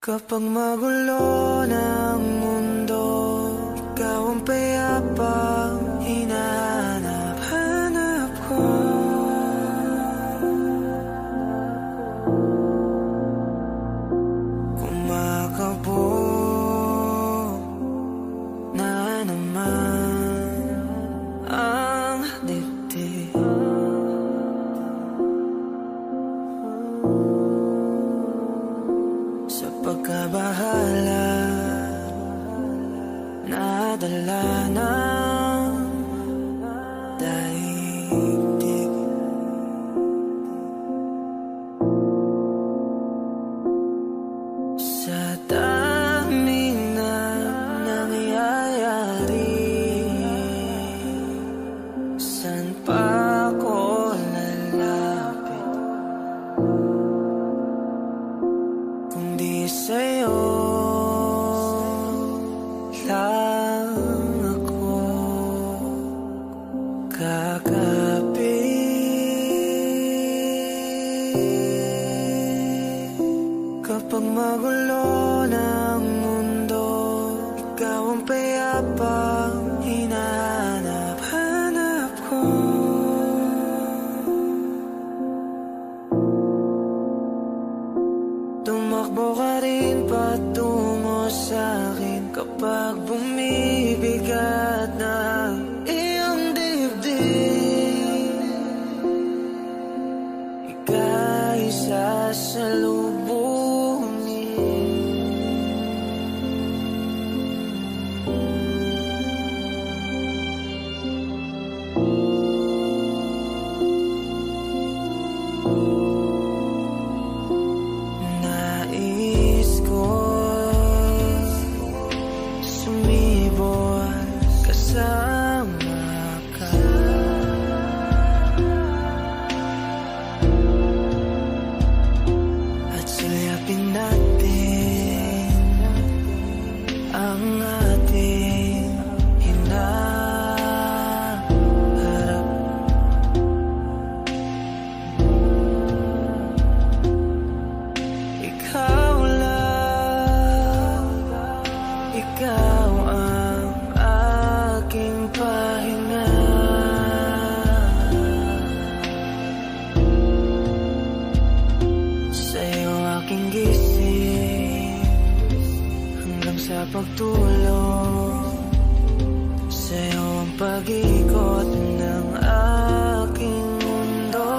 Kapag magulo ng mundo, ikaw ang payapang hinahanap-hanap ko. Kumakabog na naman ang dibdib. Sa pagkabahala, nadala ng daigdig. Sa daming na nangyayari, saan pa ako lalapit kundi sa'yo lang ako kakapit. Kapag magulo ng mundo, ikaw ang payapang hinahanap-hanap ko. Tumakbo ka rin patungo sa'kin kapag bumibigat na iyong dibdib. Ika'y sasalubungin. Nais ko sumibol kasama ka. At sulyapin natin ang ating hinaharap. Ikaw lang, ikaw ang aking pahinga. Sa'yo aking gising hanggang sa pagtulog. Sa'yo ang pag-ikot ng aking mundo.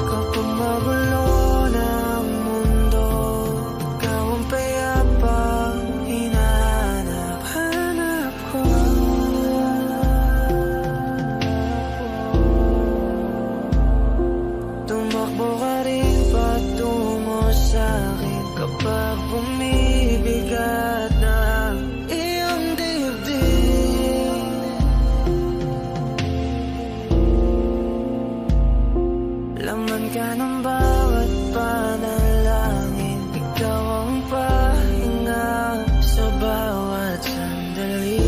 Kapag magulo ng mundo, ikaw ang payapang hinahanap-hanap ko. Tumakbo ka rin patungo sa'kin kapag bumibigat na iyong dibdib. Laman ka ng bawat panalangin, ikaw ang pahinga sa bawat sandali.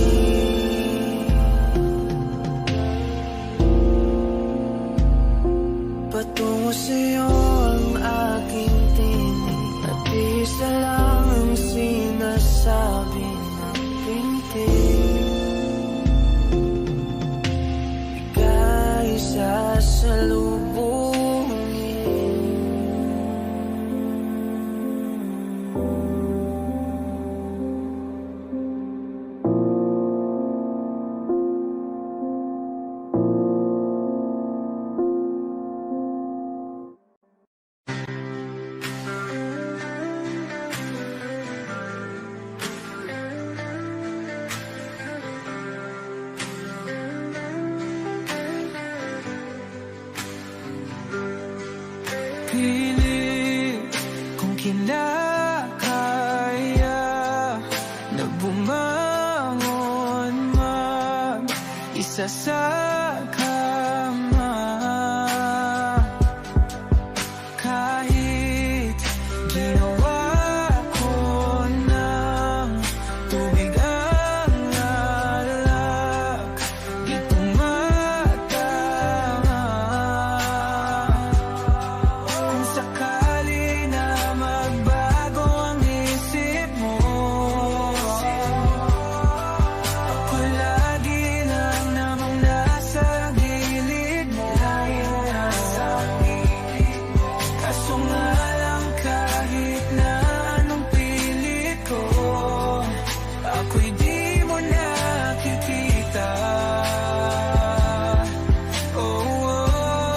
Patungo sa'yo ang aking tinig, at isa lang ang sinasabi ng pintig. Ika'y pilit kung kinakaya na bumangon mag-isa sa kama. Kahit ginawa ko ng tubig ang alak, di tumatama. Kung sakali na nga lang kahit na anong pilit ko, ako'y di mo nakikita. Oh,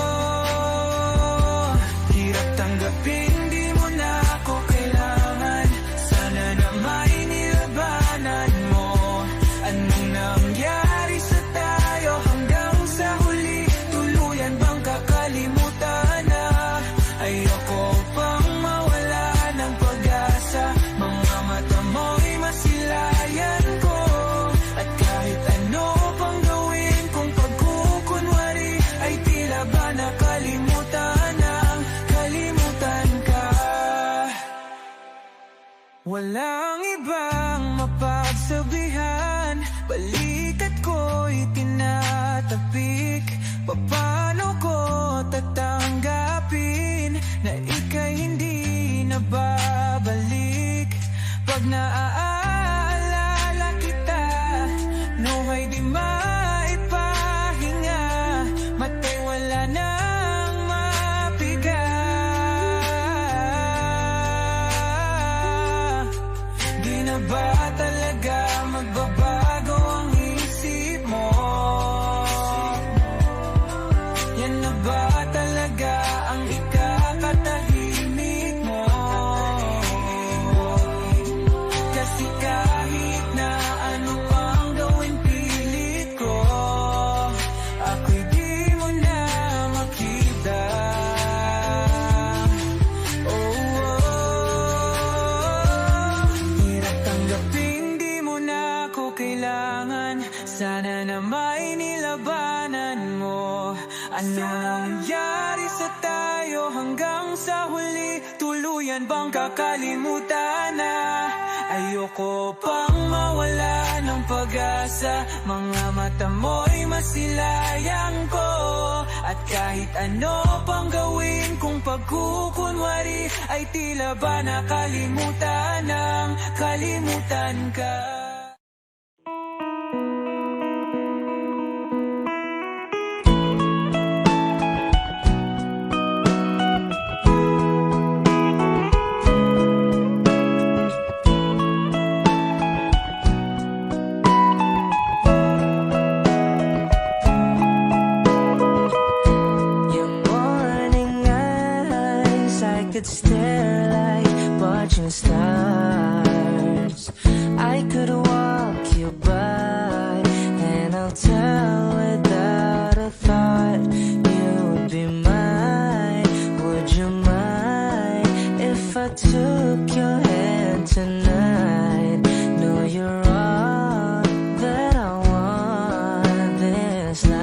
oh. Hirap tanggapin, di mo na ako kailangan. Sana na may nilabanan mo. Anong nangyari sa tayo hanggang sa huli? Tuluyan bang kakalimutan na? Ayoko pang mawala ng pag-asa. Mga mata mo'y masilayan ko. At kahit ano pang gawin kung pagkukunwari, ay tila ba nakalimutan ang kalimutan ka. Walang ibang mapagsabihan, balikat ko'y tinatapik. Paano ko tatanggapin na ika'y hindi na babalik? Pag naaalala kita, luhay di maipahinga, mata'y wala nang mapiga. Di na ba talaga magbabago ang isip mo? Yan na ba talaga ang ikakatahimik mo? Kasi kahit na ano pang gawin pilit ko, ako'y di mo na makita. Oh, oh. Hirap tanggapin, di mo na ako kailangan. Sana na may nilabanan mo. Ano nangyari sa tayo hanggang sa huli? Tuluyan bang kakalimutan na? Ayoko pang mawala ng pag-asa. Mga mata mo'y masilayang ko. At kahit ano pang gawin kung pagkukunwari, ay tila ba nakalimutan ng kalimutan ka. Your morning eyes, I could stare like watching stars. I could walk you by, and I'll tell without a thought you'd be mine. Would you mind if I took your hand tonight? No, you're all that I want this life.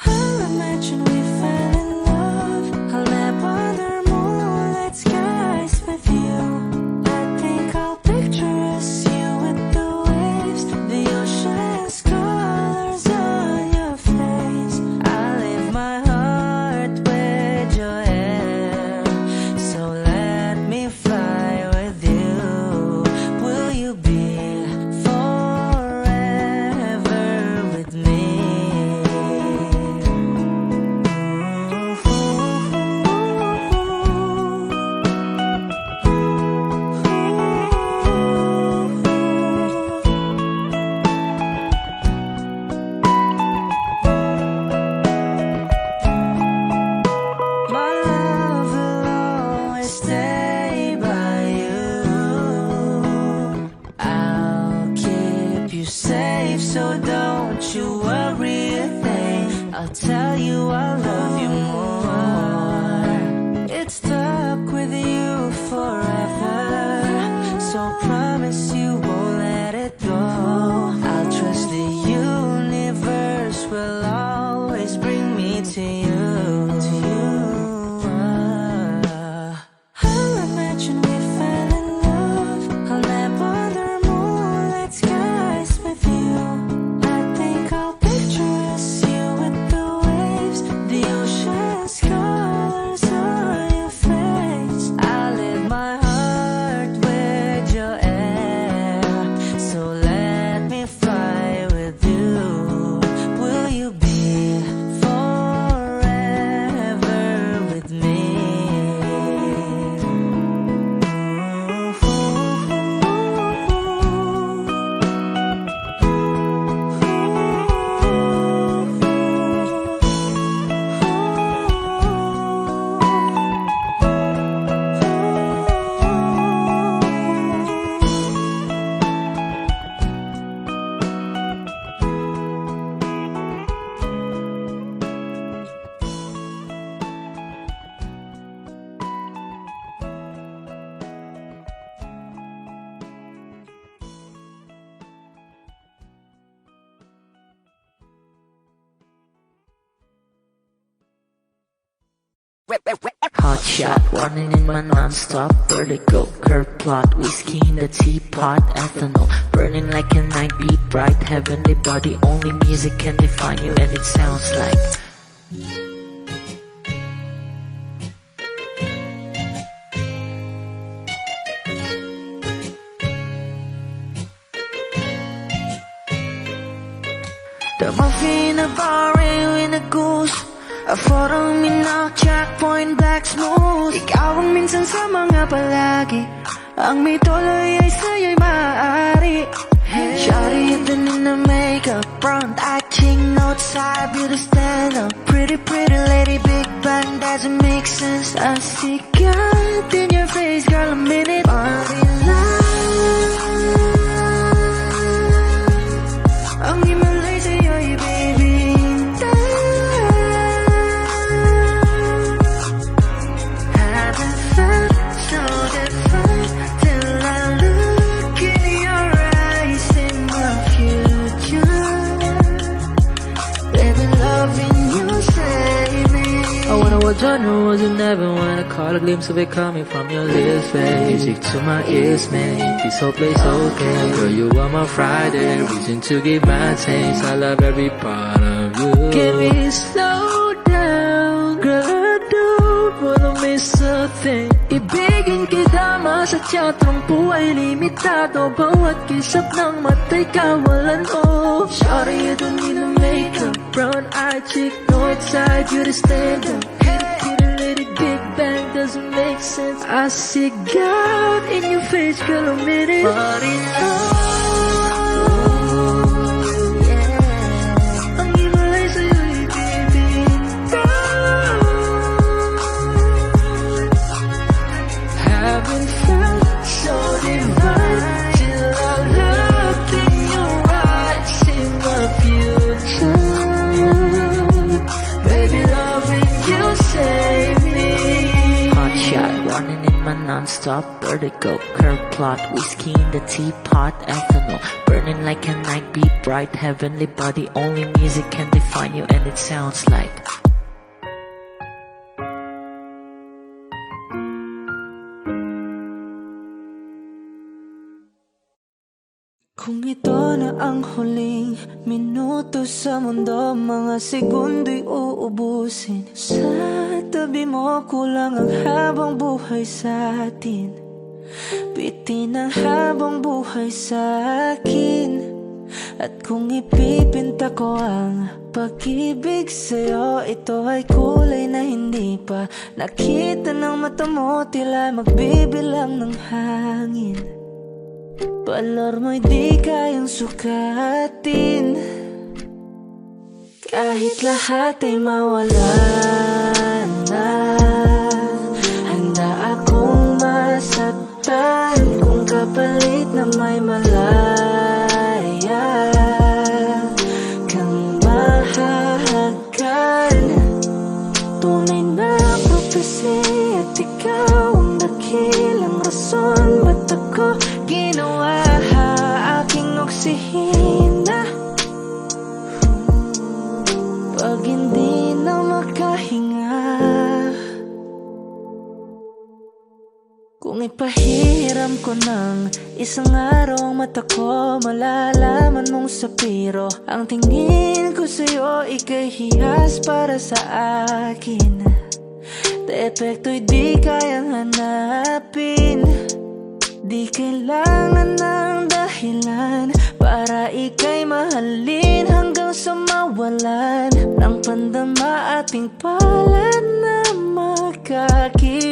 I'll imagine we fell in love. I'll nap under moonlit skies with you. I think I'll picture us, you with the waves, the ocean's colors on your face. I'll leave my heart with your hair. So let me Hot shot, running in my non-stop vertigo. Curve plot, whiskey in the teapot, ethanol burning like a night beat bright. Heavenly body, only music can define you, and it sounds like the muffin in a bar with a goose. A photo me now, checkpoint black smooth. Ikaw ang minsan sa mga palagi, ang may tuloy ay sa'yo'y maaari. Shawty even in the makeup, front acting, outside beauty stand up. Pretty lady, big bang, doesn't make sense. I see God in your face, girl, a minute. Body ang himalay sa'yo'y baby. Haven't felt so different till I look in your eyes in my future. Baby, loving you save me. I wonder what genre was in heaven when I caught a glimpse of it coming from your lips, babe. Music to my ears, man. This whole place okay. Girl, you are my Friday, reason to give my taste. I love every part of you. Can we slow down, girl? I don't wanna miss a thing. Ibigin kita, masadya trangpo ay limitado. Bawat kisap ng mata'y kawalan, oh. Shawty, you don't need a makeup. Brown-eyed chick, north-side, you to stand up. Pretty lady, big bang, doesn't make sense. I see God in your face, girl, a minute. But in ang himalay sa'yo'y baby. Haven't felt so divine till I looked in your eyes in my future. Baby, loving you save me. Hot shot, running in my non-stop vertigo. Curve plot, whiskey in the teapot, ethanol burning like a night beat bright. Heavenly body, only music can define you, and it sounds like kung ito na ang huling minuto sa mundo, mga segundo'y uubusin. Sa tabi mo, kulang ang habang buhay sa atin. Bitin ang habang buhay sa akin. At kung ipipinta ko ang pag-ibig sa'yo, ito ay kulay na hindi pa nakita ng mata mo, tila magbibilang ng hangin. Valor mo'y di kayang sukatin, kahit lahat ay mawala na. Handa akong masaktan kung kapalit na may malaya kang mahahagan. Tunay na prophecy at ikaw ang dakilang rason ba't ako ginawa aking oksihina. Pag hindi na makahinga, kung ipahiram ko ng isang araw ang mata ko, malalaman mong sapiro ang tingin ko sa'yo, ika'y hiyas para sa akin. Depekto'y di kayang hanapin, di kailangan ng dahilan para ika'y mahalin hanggang sa mawalan ng pandama ating palad na makakilala.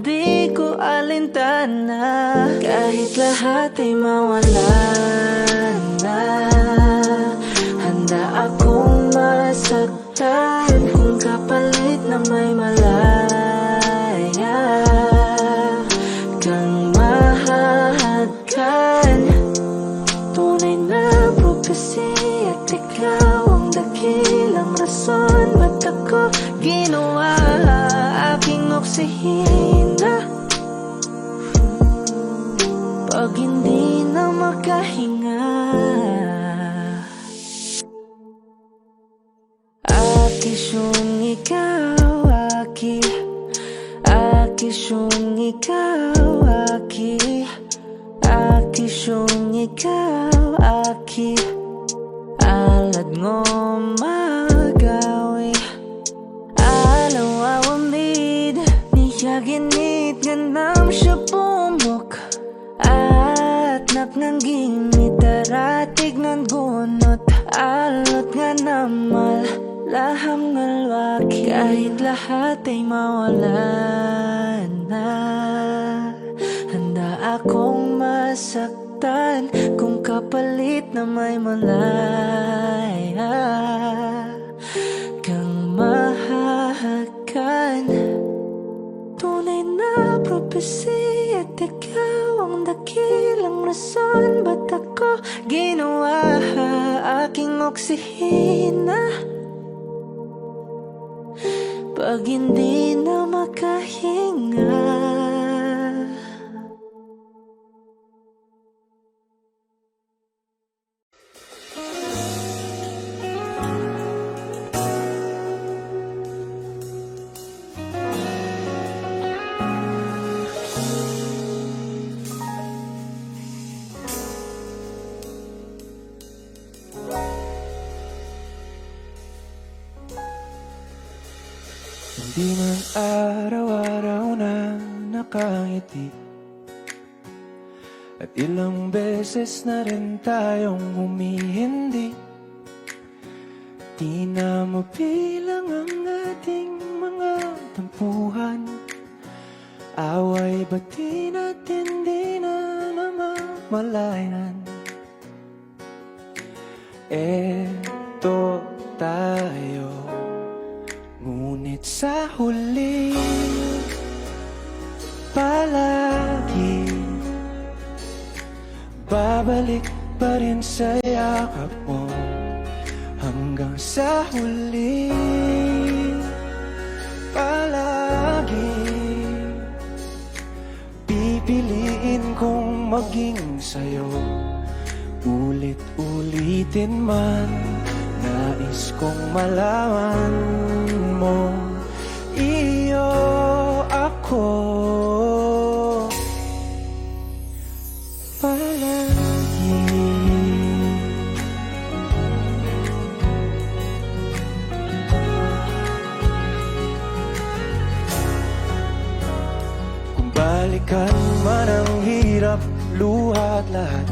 Di ko alintana kahit lahat ay mawalan na. Handa akong masaktan kung kapalit na may malaya kang mahahagkan. Tunay na prophecy at ikaw ang dakilang rason ba't ako ginawa aking oksihina. Pag hindi na makahinga, at isyong ikaw Akisyong ikaw, akisyong ikaw, alad ngo magawi alaw awamid niyaginit ganam siya pumok at naknangging itaratig ng gunot alot nga namal laham ngalwaki kahit lahat ay mawala na handa akong masaktan kung kapalit na may malaya kang mahahagan. Tunay na propesya at ikaw ang dakilang rason ba't ako ginawa aking oksihina pag hindi na makahinga. Hindi man araw-araw na nakangiti at ilang beses na rin tayong humihindi. Di na mabilang ang ating mga tampuhan. Away ba't di natin di na namamalayan? Eto tayo, ngunit sa huli palagi babalik pa rin sa yakap mo hanggang sa huli. Palagi pipiliin kong maging sa'yo, ulit-ulitin man. Nais kong malaman mo, iyo ako palagi. Kung balikan man ang hirap, luha at lahat,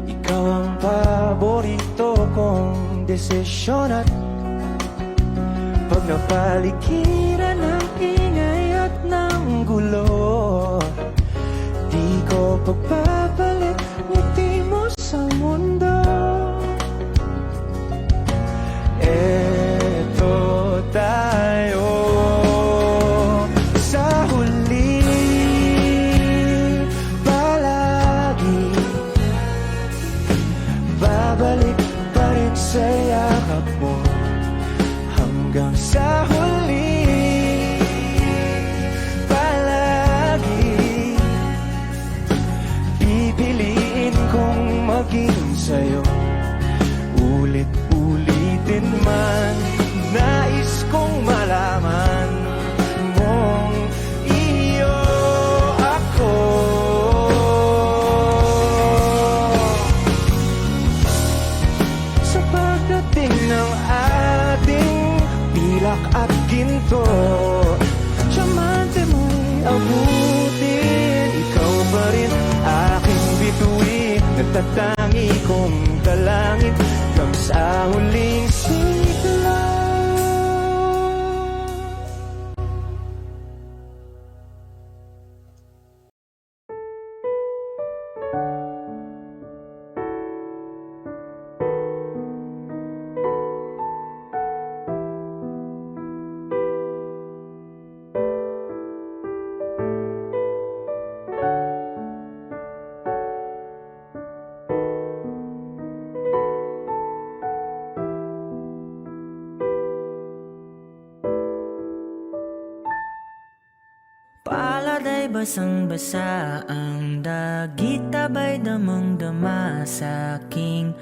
ikaw ang paborito kong desisyon. At pag napaligiran ng ingay at ng gulo, di ko pagpapalit ngiti mo sa mundo. Eto tayo sa huli palagi, babalik pa rin sa yakap mo hanggang sa huli. Palagi pipiliin kong maging sa'yo, ulit-ulitin man. Nais kong malaman mong iyo ako. Sa pagdating ng ating pilak at ginto, tiyamante mo'y abutin. Ikaw pa rin aking bituin, nagtatangi kong dalangin hanggang sa huling sigla. Palad ay basang-basa, ang dagit abay damang-dama sa aking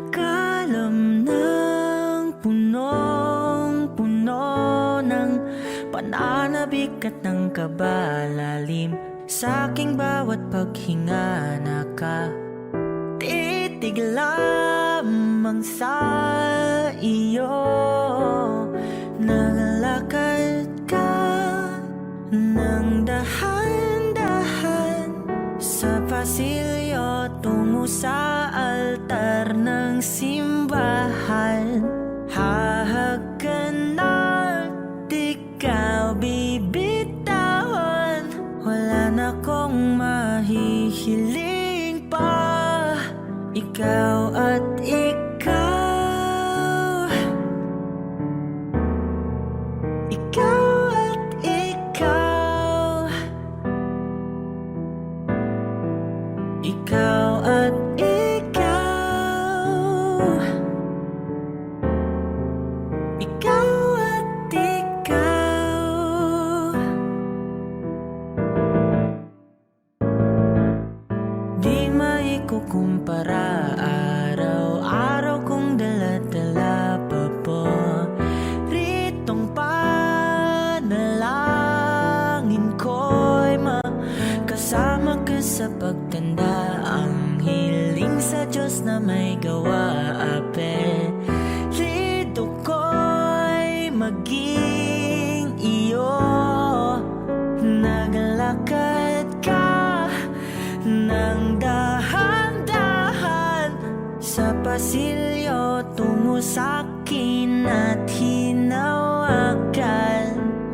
kalam ng punong-puno ng pananabik at ng kabalalim. Sa aking bawat paghinga nakatitig lamang sa iyo. Naglalakad ka ng dahan-dahan sa pasilyo tungo sa altar ng simbahan. Hahagan at ikaw bibitawan. Wala na kong mahihiling pa. Ikaw at ikaw. Ikaw at ikaw. Ikaw at ikaw. Ikaw at ikaw. Di maikukumpara, araw-araw kong dala-dala pa po ritong panalangin ko'y makasama ka sa pagtanda. Ang hiling sa Diyos na may gawa, apelido ko'y maging iyo. Naglalakad ka ng dahan-dahan sa pasilyo tungo sa'kin at hinawakan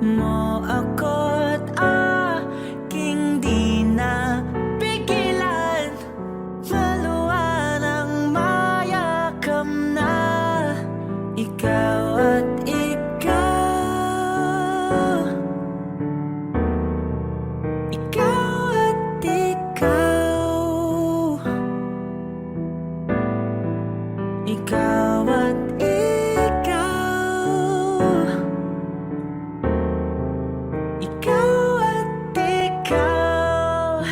mo ako't aking di na pigilan. Maluwan ang mayakap na ikaw at ikaw. Ikaw at ikaw. Ikaw at ikaw. Ikaw at ikaw.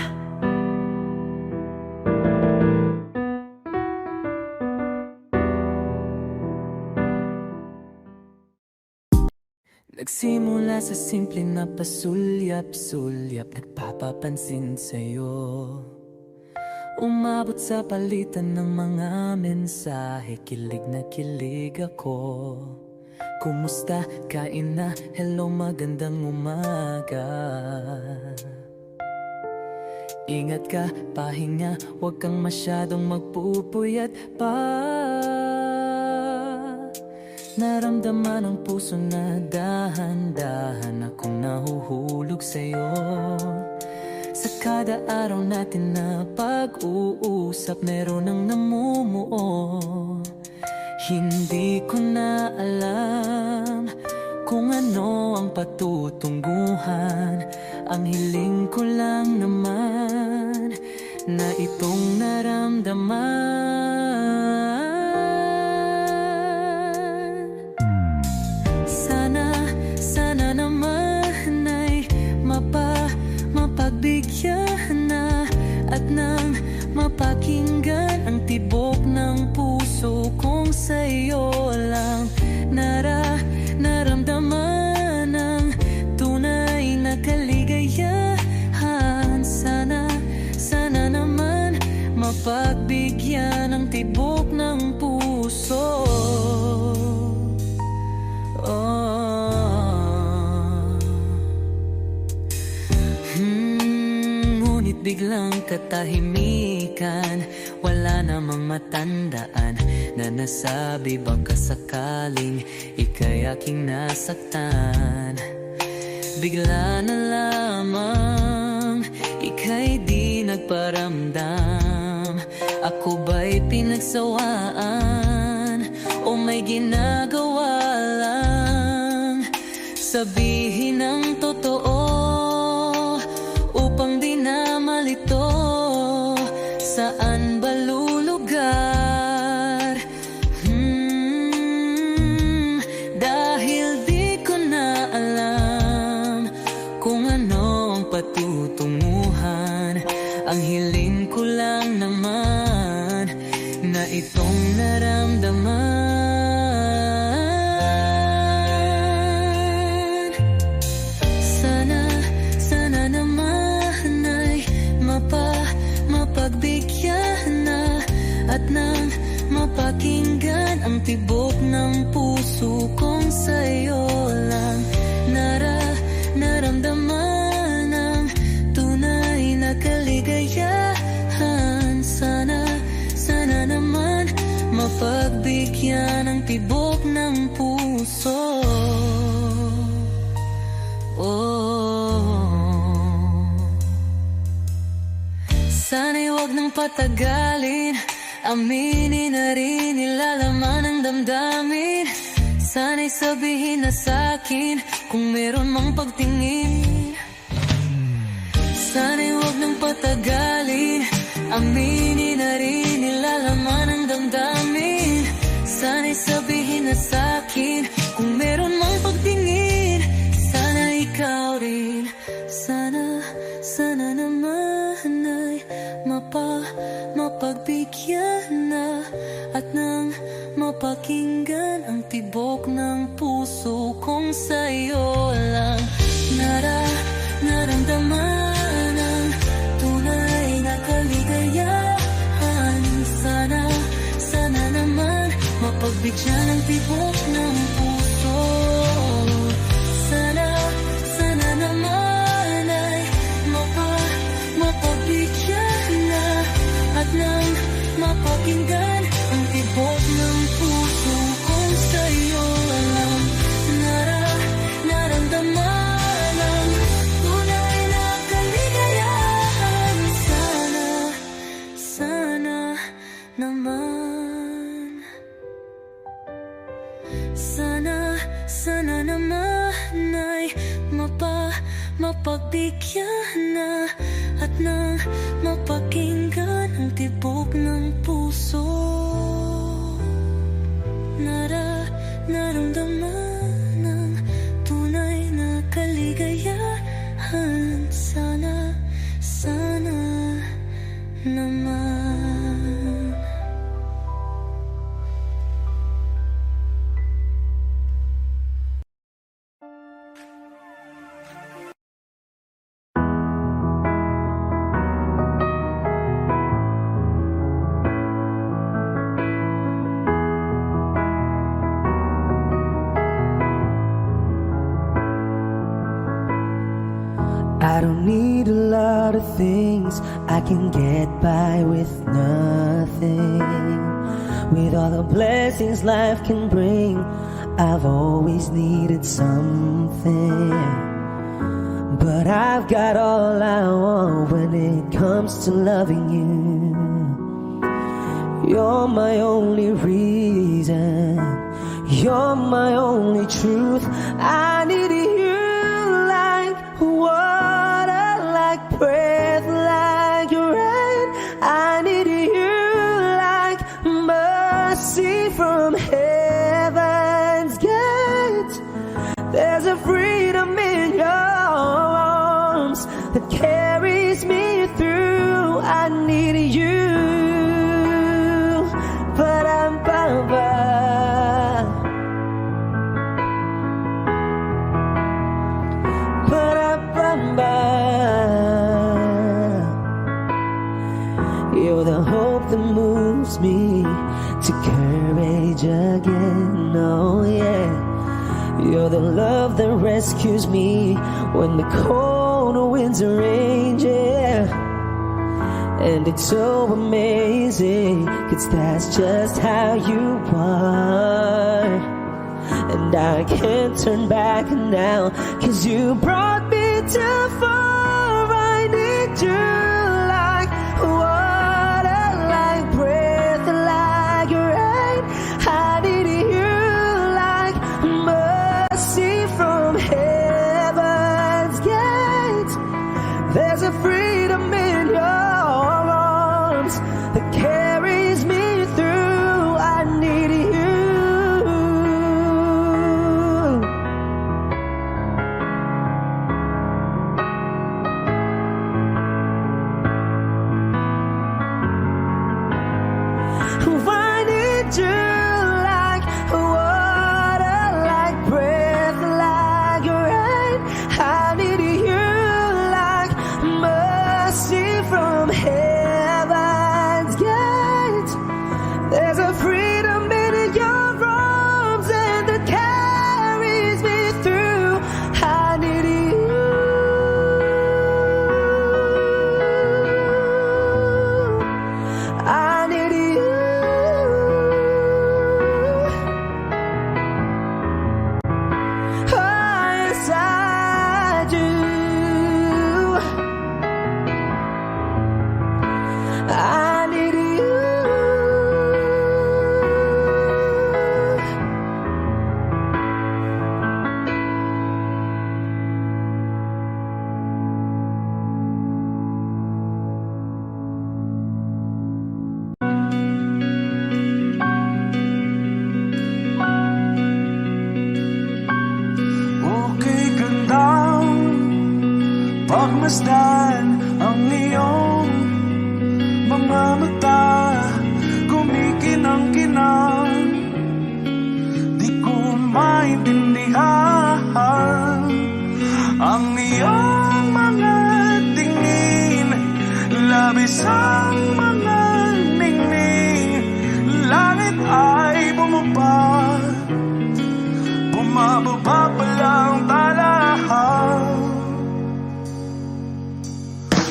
Nagsimula sa simple na pasulyap-sulyap, nagpapapansin sa'yo. Umabot sa palitan ng mga mensahe, kilig na kilig ako. Kumusta? Kain na? Hello, magandang umaga. Ingat ka, pahinga, huwag kang masyadong magpupuyat pa. Naramdaman ang puso na dahan-dahan akong nahuhulog sa'yo. Sa kada araw natin na pag-uusap, meron ang namumuo. Hindi ko na alam kung ano ang patutunguhan. Ang hiling ko lang naman na itong naramdaman. Sana naman ay mapagbigyan na at nang mapakinggan ang tibok ng puso kong sa'yo lang naramdaman ang tunay na kaligayahan. Sana naman mapagbigyan ang tibok ng puso. Ngunit biglang katahimikan, wala namang matandaan na nasabi baka sakaling ika'y aking nasaktan. Bigla na lamang ika'y di nagparamdam. Ako ba'y pinagsawaan o may ginagawa lang? Sabihin ang totoo upang di na malito. Saan ba lulugar? Dahil di ko na alam kung ano ang patutunguhan. Ang hiling ko lang naman na itong naramdaman. nang patagalin, aminin na rin nilalaman ng damdamin. Sana'y sabihin na sa'kin kung meron mang pagtingin. Sana'y huwag nang patagalin, aminin na rin nilalaman ng damdamin. Sana'y sabihin na sa'kin kung meron mang pagtingin. Sana ikaw rin, sana naman ay mapagbigyan na at nang mapakinggan ang tibok ng puso kong sa'yo lang naramdaman ang tunay na kaligayahan. Sana naman mapagbigyan ang tibok ng puso. Sana naman ay mapagbigyan na at nang mapakinggan ang tibok ng puso kong sa'yo lang naramdaman ang tunay na kaligayahan. Sana naman, sana naman ay mapagbigyan na at nang mapakinggan ang tibok ng puso. Naramdaman ang tunay na kaligayahan. Sana naman. I don't need a lot of things, I can get by with nothing. With all the blessings life can bring, I've always needed something. But I've got all I want when it comes to loving you. You're my only reason, you're my only truth. I need you like water, like breath, like rain. I need you like mercy from heaven's gate. There's a freedom in your arms that carries me through. I need you. You're the hope that moves me to courage again, oh yeah. You're the love that rescues me when the cold winds are raging, yeah. And it's so amazing, 'cause that's just how you are. And I can't turn back now, 'cause you brought me too far. I need you like water, like breath, like rain. I need you like mercy from heaven's gate. There's a freedom in your arms that carries me through. I need you. Pagmasdan ang iyong mga mata, kumikinang-kinang, di ko maintindihan ang iyong mga tingin, labis ang mga ningning. Langit ay bumaba, bumababa pa lang talahan.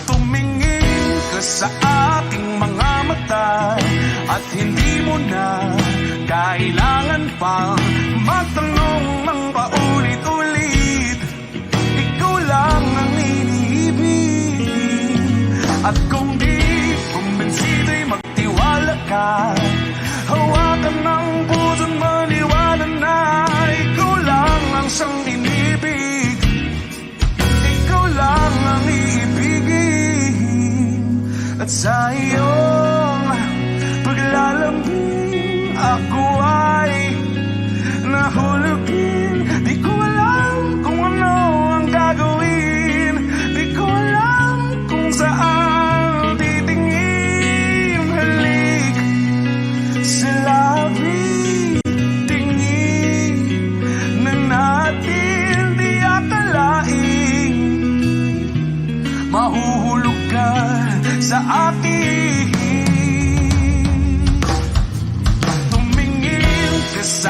Tumingin ka sa aking mga mata, at hindi mo na kailangan pang magtanong ng paulit-ulit. Ikaw lang ang iniibig, at kung di kumbinsido'y magtiwala ka. Hawakan ng puso't maniwala na ikaw lang ang siyang inibig. Ikaw lang ang iibigin, at sa iyong paglalambing ako ay nahulugin. Di ko alam kung ano ang gagawin, di ko alam kung saan titingin. Halik sa labi, tingin na natin, di akalain mahuhulog ka sa akin. Tumingin ka sa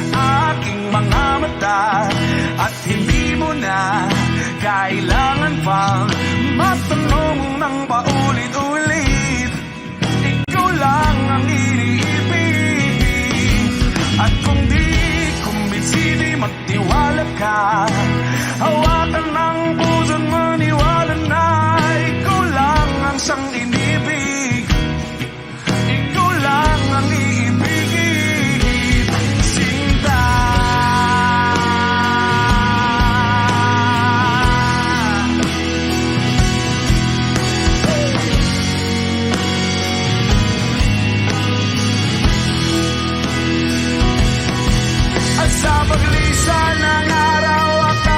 aking mga mata, at hindi mo na kailangan pang magtanong ng paulit-ulit. Ikaw lang ang iniibig, at kung di kumbinsido'y magtiwala ka. Hawakan ng puso't maniwala na ikaw lang ang siyang inibig. Ikaw lang ang iibigin, Sinta. At sa paglisan ng araw, akala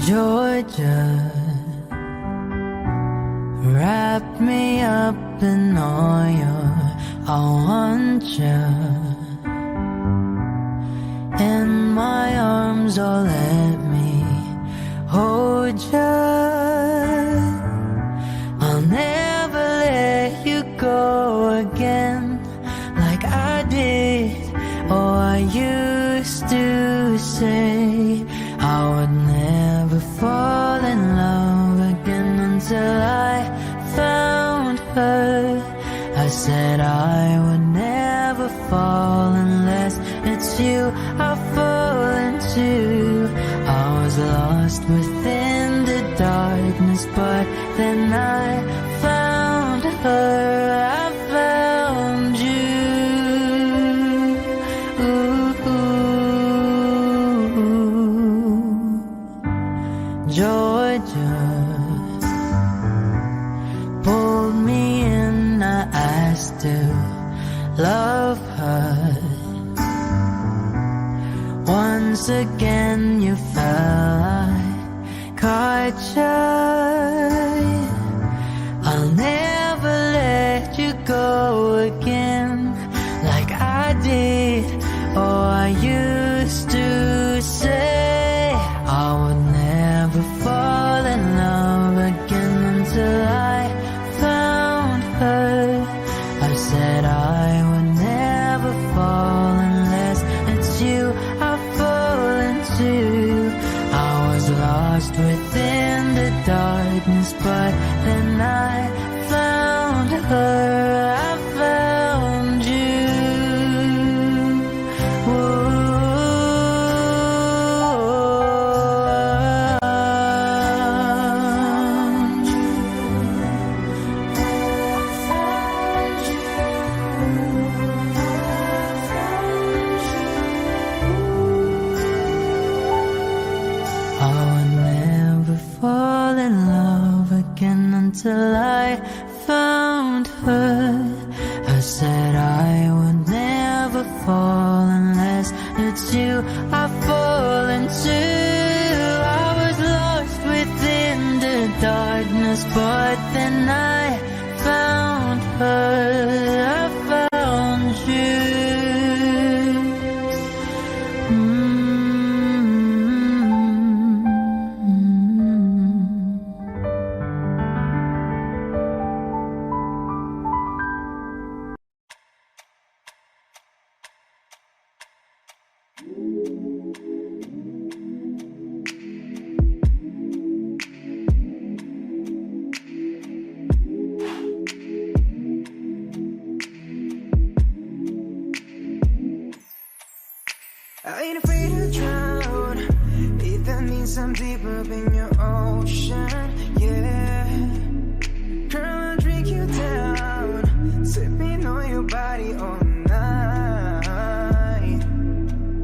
Georgia, wrap me up in oil. I want you in my arms, oh let me hold you. I'll never let you go again like I did. Oh, I used to say I would never fall in love again until I found her. I said I would never fall unless it's you I fall into. I was lost within the darkness, but then I found her. I found you. Georgia pulled me in, I asked to love her. Once again you fell, I caught you. I'll never let you go again like I did. Oh, I used to say I would never fall in love again until I found her. I said I would never fall unless it's you I fall into. I was lost within the darkness, but then I found her. I found you. I would never fall in love again until I found her. I said I would never fall unless it's you I fall into. I was lost within the darkness, but then I found her. I found you. I ain't afraid to drown, if that means I'm deep up in your ocean, yeah. Girl, I'll drink you down, sipping on your body all night.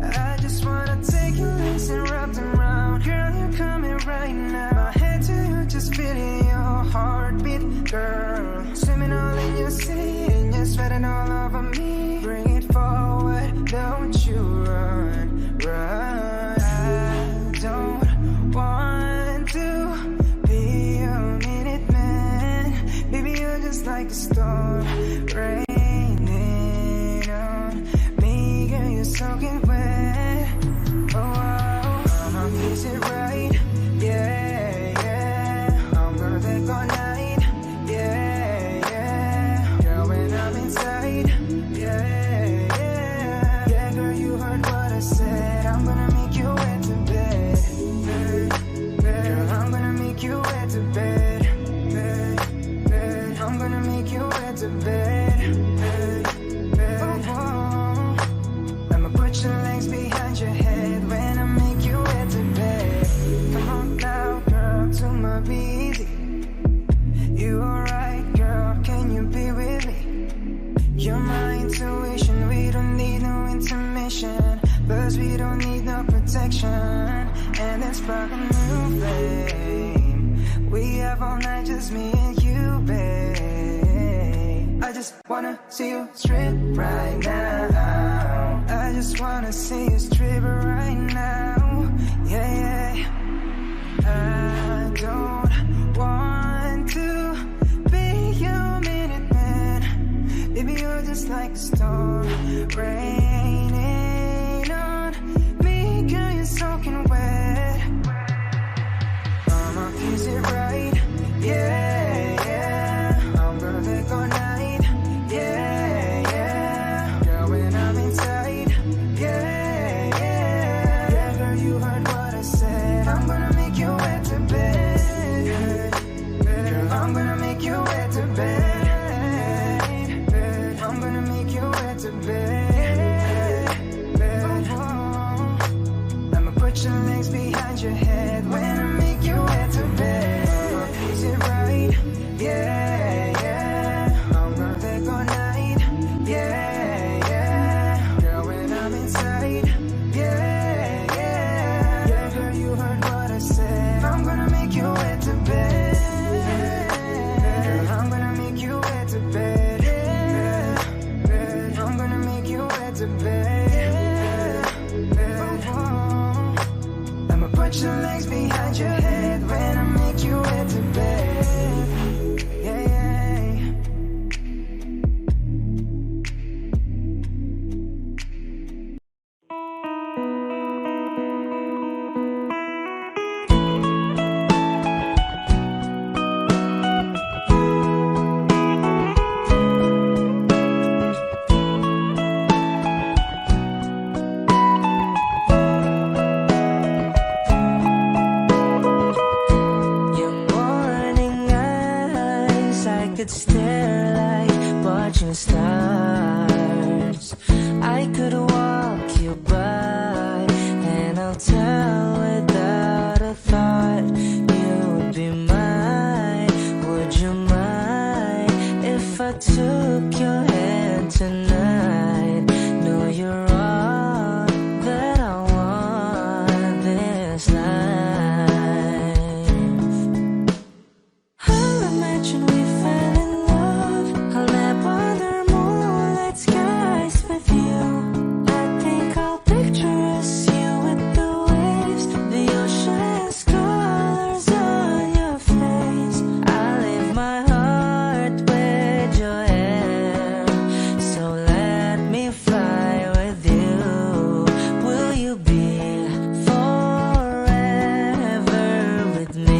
I just wanna take your legs and wrap them round. Girl, you're coming right now. My head to you, just feeling your heartbeat, girl. Swimming all in your sea, and you're sweating all over me. Bring it forward, don't you run, run. I don't want to be a minute man. Baby, you're just like a storm raining on me. Girl, you're soaking wet. Oh, I'ma fix it right. Yeah, yeah. I'm gonna take all night. Yeah, yeah. Girl, when I'm inside. Yeah, yeah. Yeah, girl, you heard what I said. I'm gonna make you wet to bed. Girl, I'm gonna make you wet to bed. I'm gonna make you wet to bed. Oh, oh. I'ma put your legs behind your head when I make you wet to bed. Come on now, girl, to my busy. You alright, girl? Can you be with me? You're my intuition. We don't need no intermission. Plus we don't need no protection. And let's spark a new flame. We have all night, just me and you, babe. I just wanna see you strip right now. I just wanna see you strip right now. Yeah, yeah. I don't want to be your minute man. Baby, you're just like a storm raining on me. Girl, you're soaking wet. Is it right? Yeah, yeah. I'm perfect all night. Yeah, yeah. Girl, when I'm inside. Yeah, yeah. Yeah, girl, you heard what I said. I'm gonna make you wet to bed. Girl, I'm gonna make you wet to bed. I'm gonna make you wet to bed. I'ma put your legs behind your head when I make you wet to bed. Is it right? Yeah, yeah. I'm perfect all night. Yeah, yeah. Girl, when I'm inside. Yeah, yeah. Yeah, girl, you heard what I said. I'm gonna make you wet to bed. Girl, I'm gonna make you wet to bed. I'm gonna make you wet to bed. I'ma put your legs behind your head when I make you wet to bed. Yeah, yeah. Your morning eyes, I could stare like watching stars. I could walk you by, and I'll tell without a thought you would be mine. Would you mind if I took your hand tonight? No, you're all that I want this life. I'll imagine we fell in love. I'll nap under moonlight skies with you. I think I'll picture us, you with the waves, the ocean's colors on your face. I leave my heart with your hair, so let me fly with you. Will you be forever with me?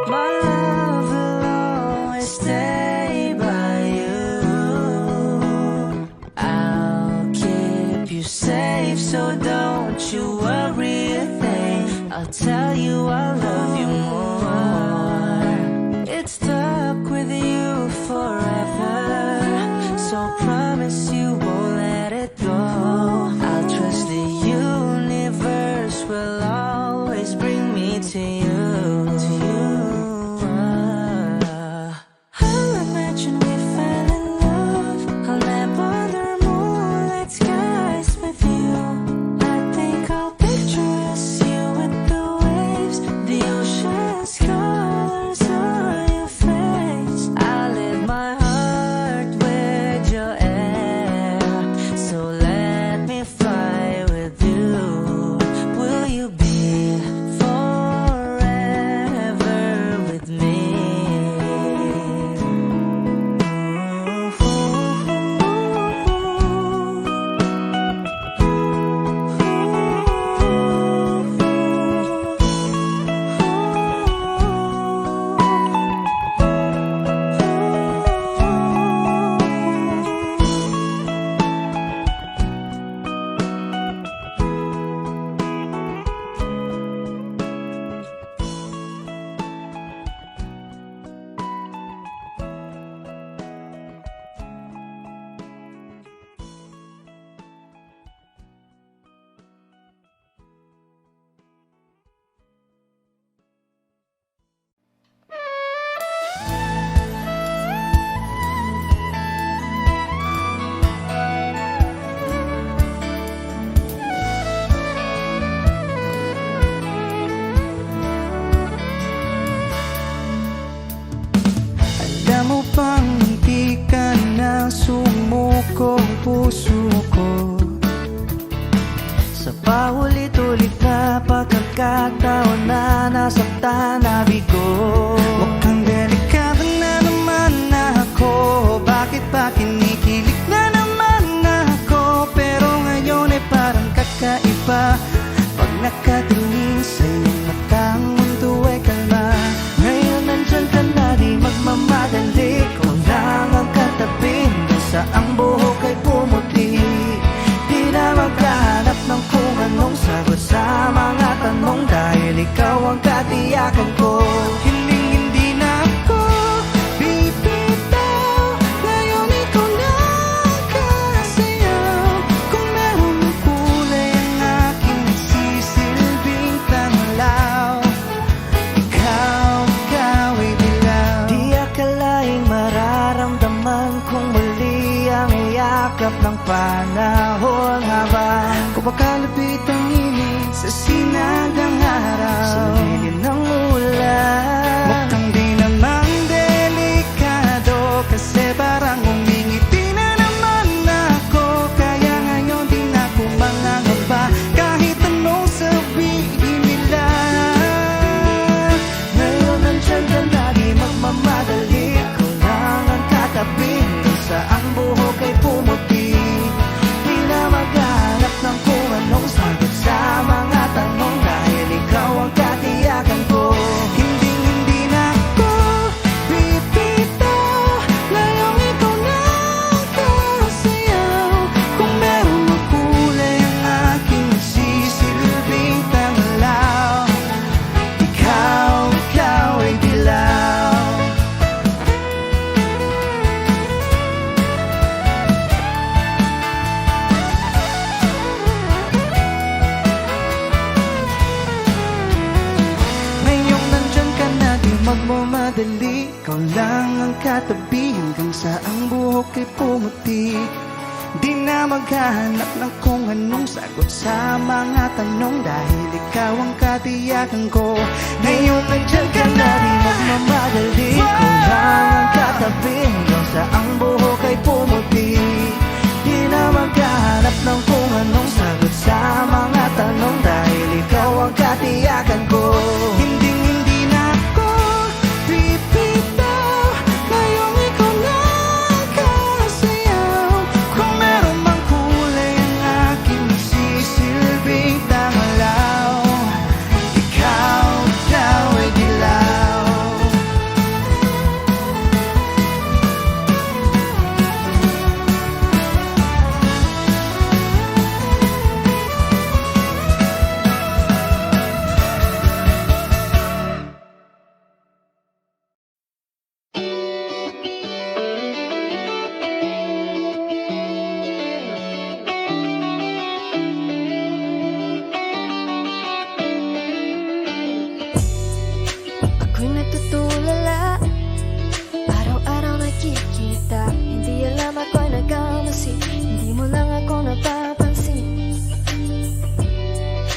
My love will always stay by you. I'll keep you safe, so don't you worry a thing. I'll tell you I love you more. It's stuck with you forever, so promise you won't let it go. I'll trust the universe will always bring me to you. I'll imagine we fell in love. I'll nap under moonlight skies with you. I think I'll picture us, you with the waves, the ocean. bang hindi ka na sumuko puso ko? Sa paulit-ulit na pagkakataon na nasaktan na bigo, mukhang delikado na naman ako. Bakit ba kinikilig na naman ako? Pero ngayon ay parang kakaiba. Pag nakatingin sa iyong mata, ang mundo ay kalma. Ngayon nandyan ka na, di magmamadali. Kung lang ang katabi, sa ang buhok ay pumuti. Di na maghanap ng kung anong sagot sa mga tanong, dahil ikaw ang katiyakan ko. Hindi na ako bibitaw. Ngayon ikaw na kasayaw. Kung meron ng kulay ang aking nagsisilbing tanglaw, ikaw ay dilaw. Di akalaing mararamdaman kung muli ang yakap ng panahon, habang kumakalapit ang init sa sinagang araw, sa lilim ng ulan. Mukhang di naman delikado, kasi parang umingiti na naman ako. Kaya ngayon di na ako mangangamba, kahit anong sabihin nila. Ngayon nandyan ka na, di magmamadali. Ikaw lang ang katabi, kung saan buhok ay pumuti. Di na maghanap ng kung anong sagot sa mga tanong, dahil ikaw ang katiyakan ko. Hindi na ako bibitaw. Ngayong ikaw na kasayaw. Kung meron ng kulay ang aking nagsisilbing tanglaw, ikaw ay dilaw. Ngayong nandyan ka na, di magmamadali. Ikaw lang ang katabi, hanggang sa ang buhok ay pumuti. Di na maghahanap ng kung anong sagot sa mga tanong, dahil ikaw ang katiyakan ko. Ngayon nandyan ka na, di magmamadali. Ikaw lang ang katabi, hanggang sa ang buhok ay pumuti. Di na maghahanap ng kung anong sagot sa mga tanong, dahil ikaw ang katiyakan ko. Hindi na ako bibitaw. Ngayong ikaw na kasayaw. Kung meron mang kulay ang aking nagsisilbing tanglaw, ikaw ay dilaw. Ako'y natutulala, araw-araw nakikita. Hindi alam ako'y nagkamasi, hindi mo lang ako napapansin.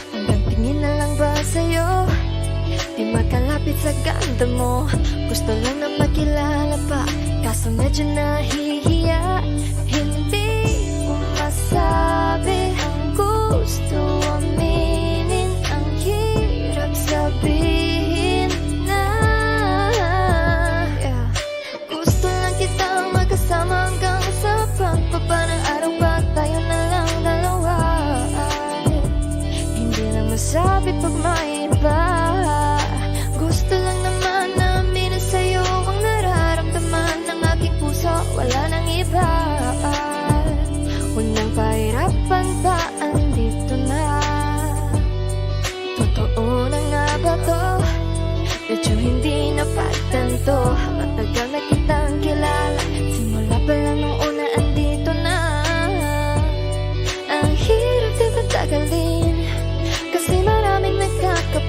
Hanggang tingin na lang ba sa'yo, di makalapit sa ganda mo. Gusto lang na makilala pa, kaso medyo nahihiya. Hindi ko masabi ang gusto aminin, ang hirap sabihin na, yeah. Gusto lang kitang magkasama hanggang sa pagbaba ng araw, pa tayo na lang dalawa. Hindi lang masabi pag may iba. Gusto lang naman na aminin sa'yo ang nararamdaman ng aking puso, wala nang iba. Huwag nang pahirapan pa, andito na. Totoo na nga ba to? Medyo hindi na pagtanto. Matagal na kitang kilala, simula pa lang nung una andito na. Ang hirap di patagalin, kasi maraming nagkakapit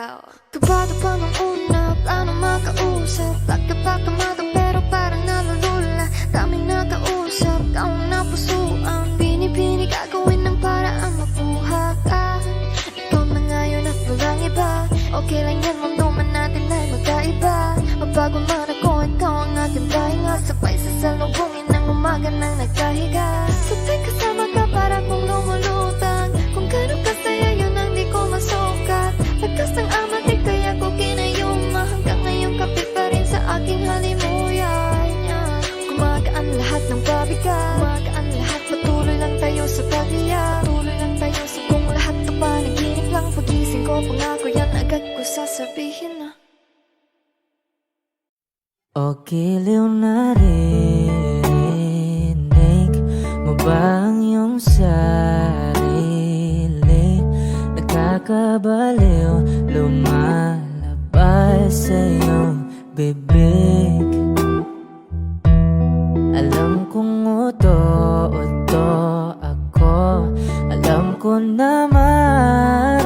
ikaw. Kabado pa nung una, plano makausap. Pagkapakamado pero parang nalulula. Daming nakausap, kaong napusuan. Pinipini gagawin ng paraan makuha ka. Ikaw na ngayon at walang iba. Okay lang yan, mundo man natin ay magkaiba. Mabago man ako, ikaw ang aking pahinga. Sabay sa salubungin ng umaga nang nagkahiga. Sa tuwing kasama ka para kong lumulutang. Kung gano'n kasaya yun ang di ko masukat. Lakas ng amatik kaya ko kinayuma. Hanggang ngayon kapit pa rin sa aking halimuyan. Gumagaan lahat ng pabigat. Gumagaan lahat, patuloy lang tayo sa paghiyak. Patuloy lang tayo sa kung lahat to panaginip lang. Pagising ko, pangako yan agad ko sasabihin na. O giliw na rinig mo ba ang iyong sarili? Nagkakabaliw, lumalabas sa iyong bibig. Alam kong uto-uto ako. Alam ko na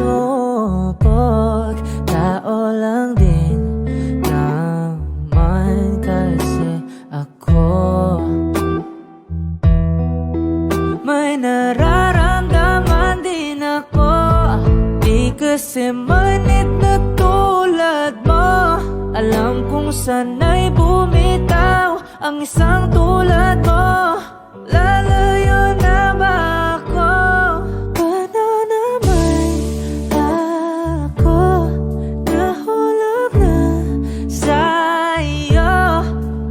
marupok. Tao lang din naman kasi ako. May nararamdaman din ako. Di kasi manit na tulad mo. Alam kong sana'y bumitaw ang isang tulad mo. Lalayo na ba ako? Paano naman ako nahulog na sa'yo?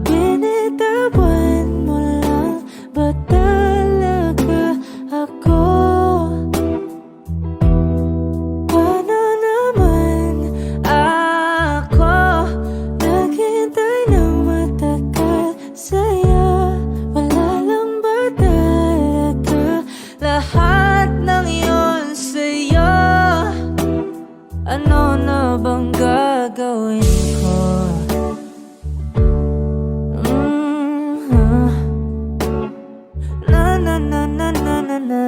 Binitawan mo lang ba talaga ako? Paano naman ako naghintay ng matagal sa'yo? Wala lang ba talaga lahat ng yun sa'yo? Ano na bang gagawin ko? Na na na na na na na.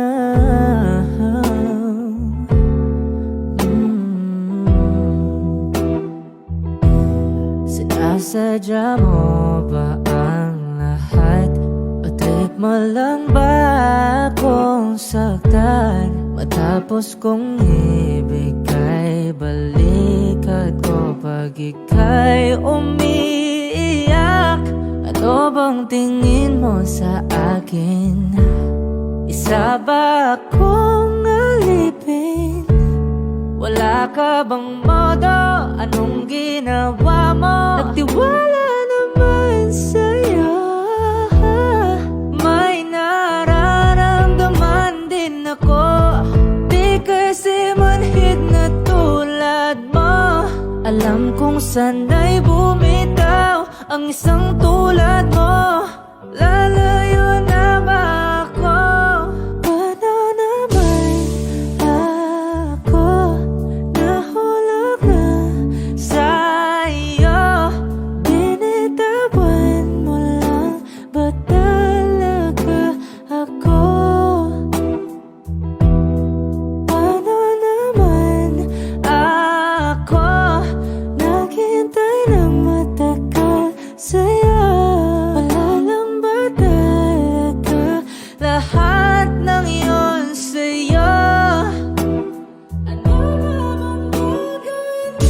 Sinasadya mo ba ang lahat? O trip mo lang ba akong saktan? Matapos kong ibigay balikat ko pag ika'y umiiyak. Ano bang tingin mo sa akin? Isa ba akong alipin? Wala ka bang modo? Anong ginawa mo? Nagtiwala naman sa'yo. May nararamdaman din ako. Di kasi manhid na tulad mo. Alam kong sana'y bumitaw ang isang tulad mo. Lalayo na ba ako? Paano naman ako nahulog na sa'yo? Binitawan mo lang ba talaga ako? Paano naman ako naghintay ng matagal sa'yo? Wala lang ba talaga lahat ng yun sa'yo? Ano naman gagawin ko?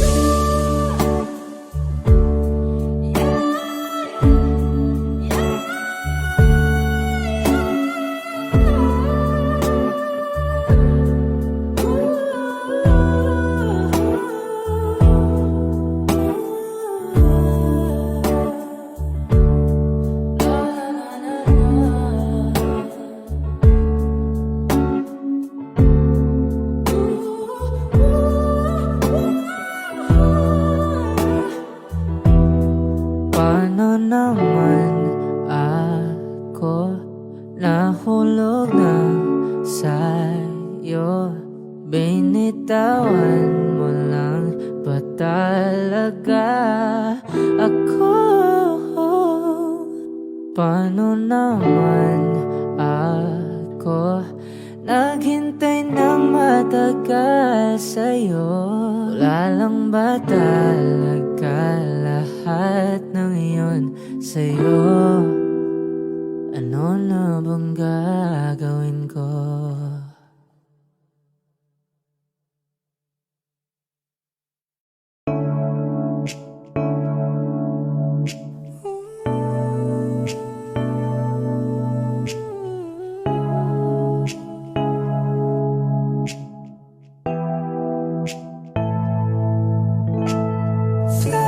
Paano naman ako nahulog na sa'yo? Binitawan mo lang ba talaga ako? Paano naman ako naghintay ng matagal nagmahal sa'yo? Wala lang ba talaga lahat ng iyon sa'yo? Ano na bang gagawin ko?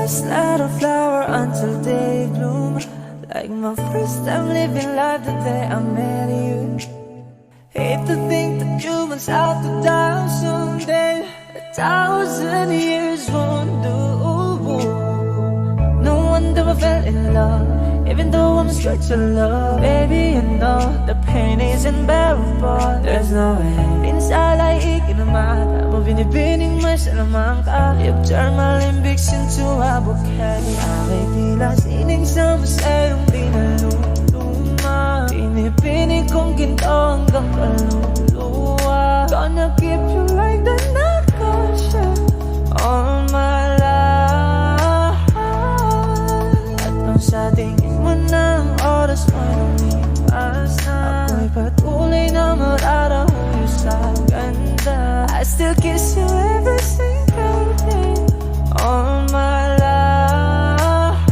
First not a flower until they bloom. Like my first time living life the day I met you. Hate to think that you must out to die someday. 1,000 years won't do. No wonder I fell in love, even though I'm scared to love. Baby, you know the pain is unbearable. There's no way minsan ay ikinamata mo, binibining may salamang ka. You've turned my limbics into a bouquet. Ako'y tila sining sa masayong pinaluluma. Pinipinig kong ginto hanggang kaluluwa. Gonna keep you like the nakasya all my life. At nung sa tingin mo na ang oras mo lumipas na, ako'y patuloy na mararahuyo sa ganda. I still kiss you every single day all my life.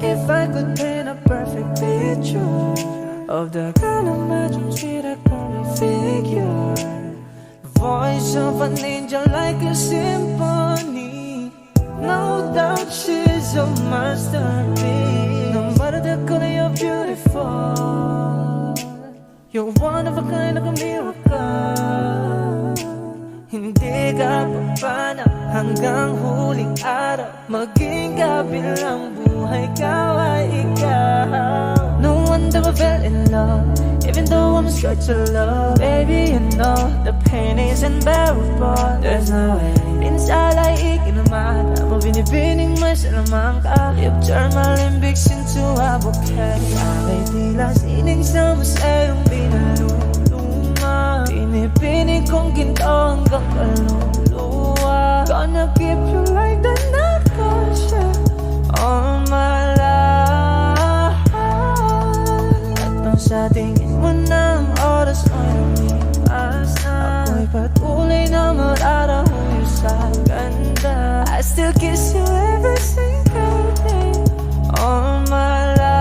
If I could paint a perfect picture of the kind of my dreams with a perfect figure, voice of an angel like a symphony. No doubt she's a masterpiece. No matter the color, you're beautiful. You're one of a kind, like a miracle. Hindi ka papana hanggang huling araw. Maging kabilang buhay ka ay ikaw. No wonder I fell in love, even though I'm scared to love. Baby, you know the pain is unbearable. There's no way minsan ay ikinamata mo, binibining may salamang ka. You've turned my limbics into a bouquet. Ako'y tila sining sa masayong pinaluluma. Pinipinig kong ginto hanggang kaluluwa. Gonna keep you like the nakasya all my life. At nung sa tingin mo na ang oras mo lumipas na, ako'y patuloy na mararahuyo sa ganda. I still kiss you every single day all my life.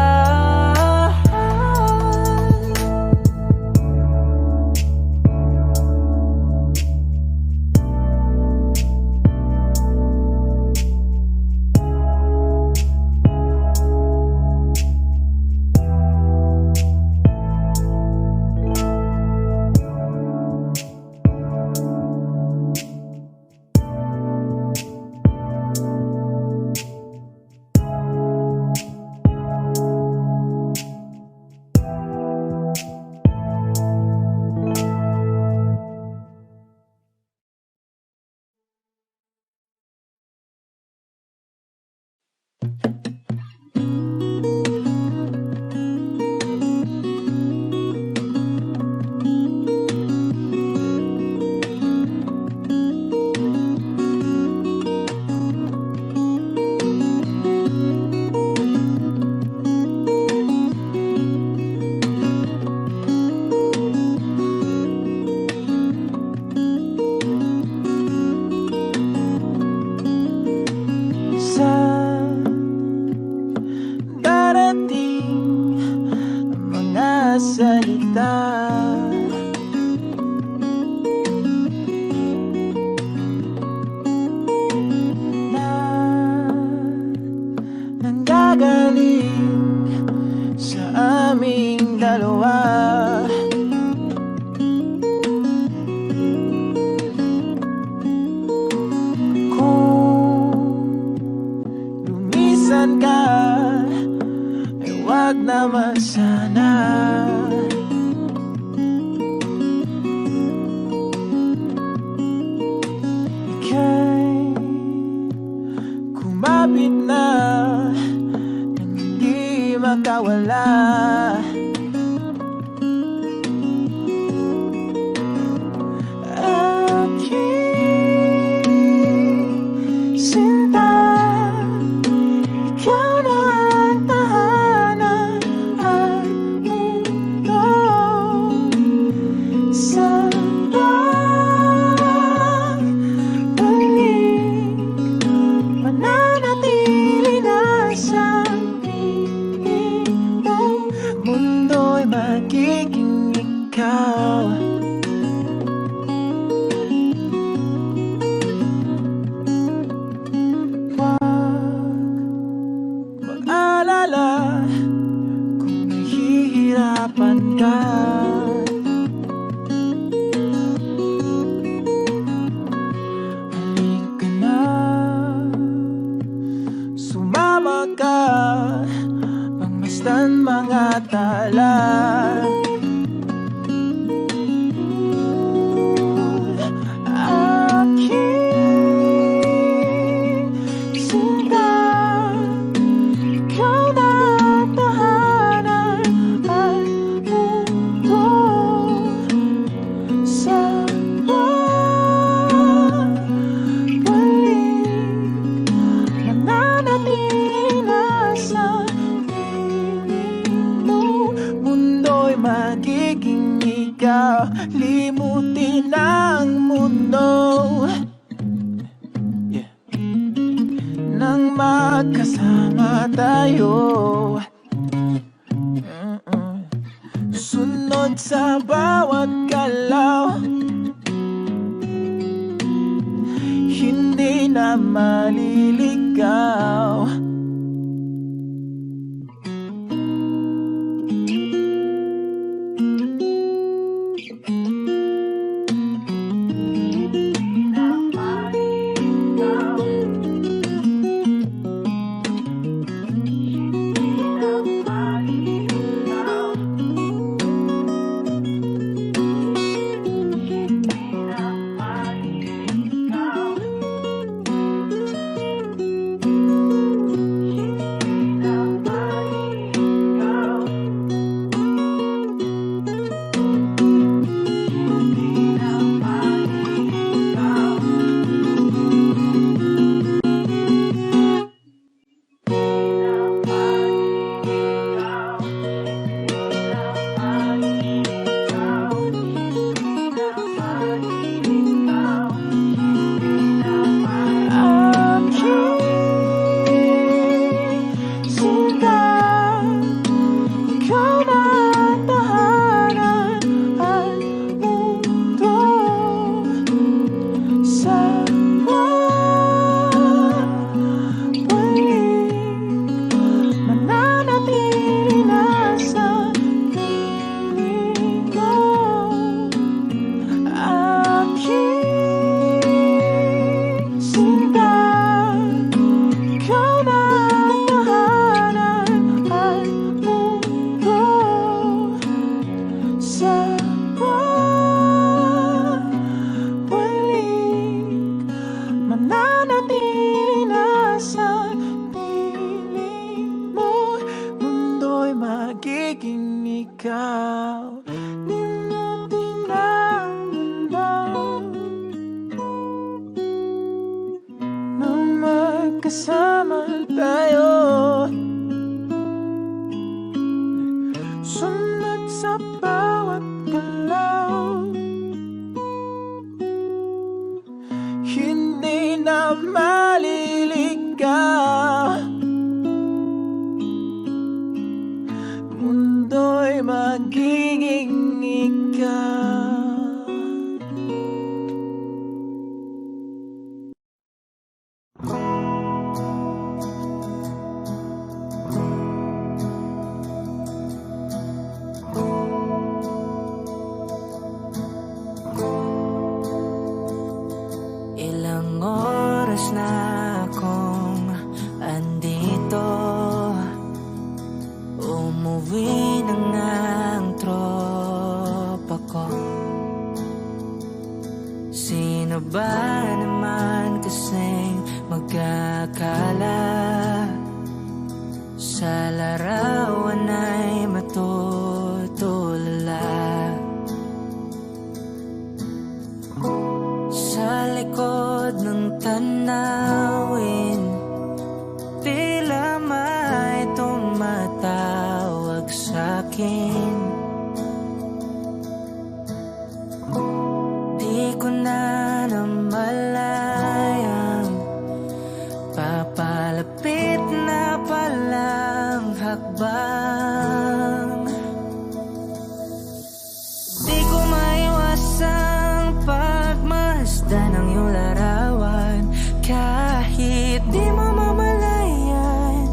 magkasama tayo. Sunod sa bawat galaw, hindi na maliligaw. Magiging ikaw, di mo tinamdaman na magkasama tayo. Sunod sa bawat galaw, hindi na maliligaw. Mundo'y magiging ikaw. Ilang oras na akong andito, umuwi na nga ang tropa ko. Sino ba naman kasing magkakala sa larawan ay matutulala? Sa likod ng tanawin, tila may tumatawag sa'kin. Di ko na namalayang papalapit na palang hakbang. Di ko maiwasang pagmasdan ng iyong larawan. Kahit di mo mamalayan,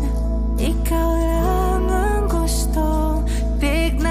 ikaw lang ang gusto tignan.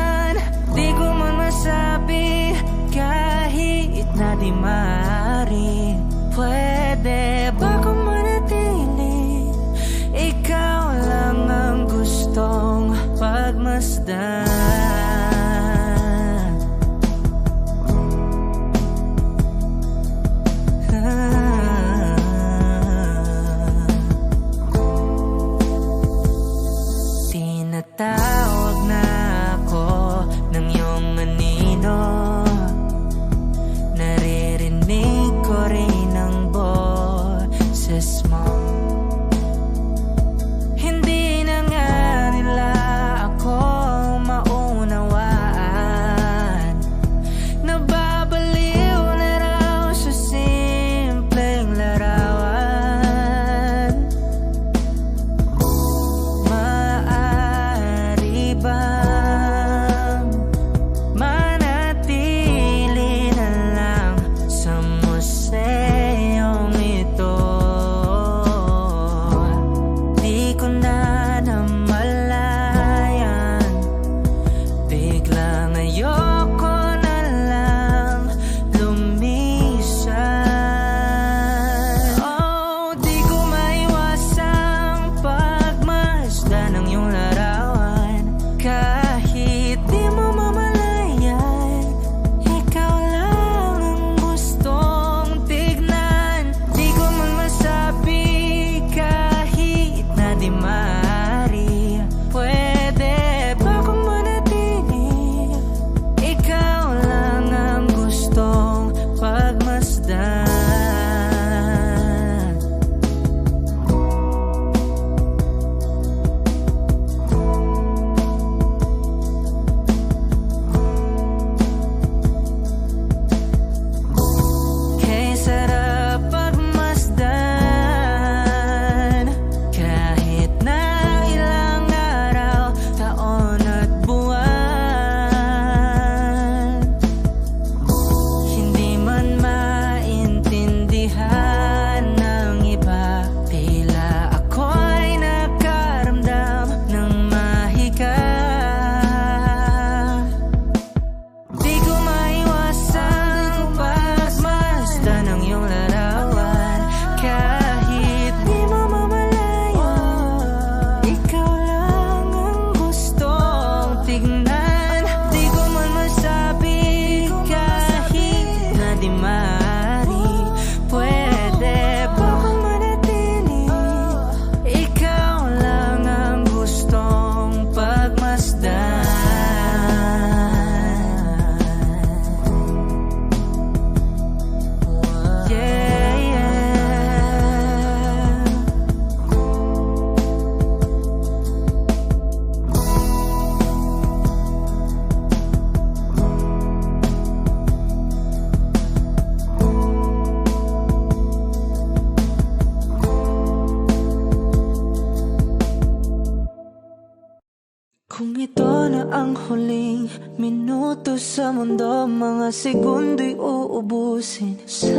ang huling minuto sa mundo, mga segundo'y uubusin. Sa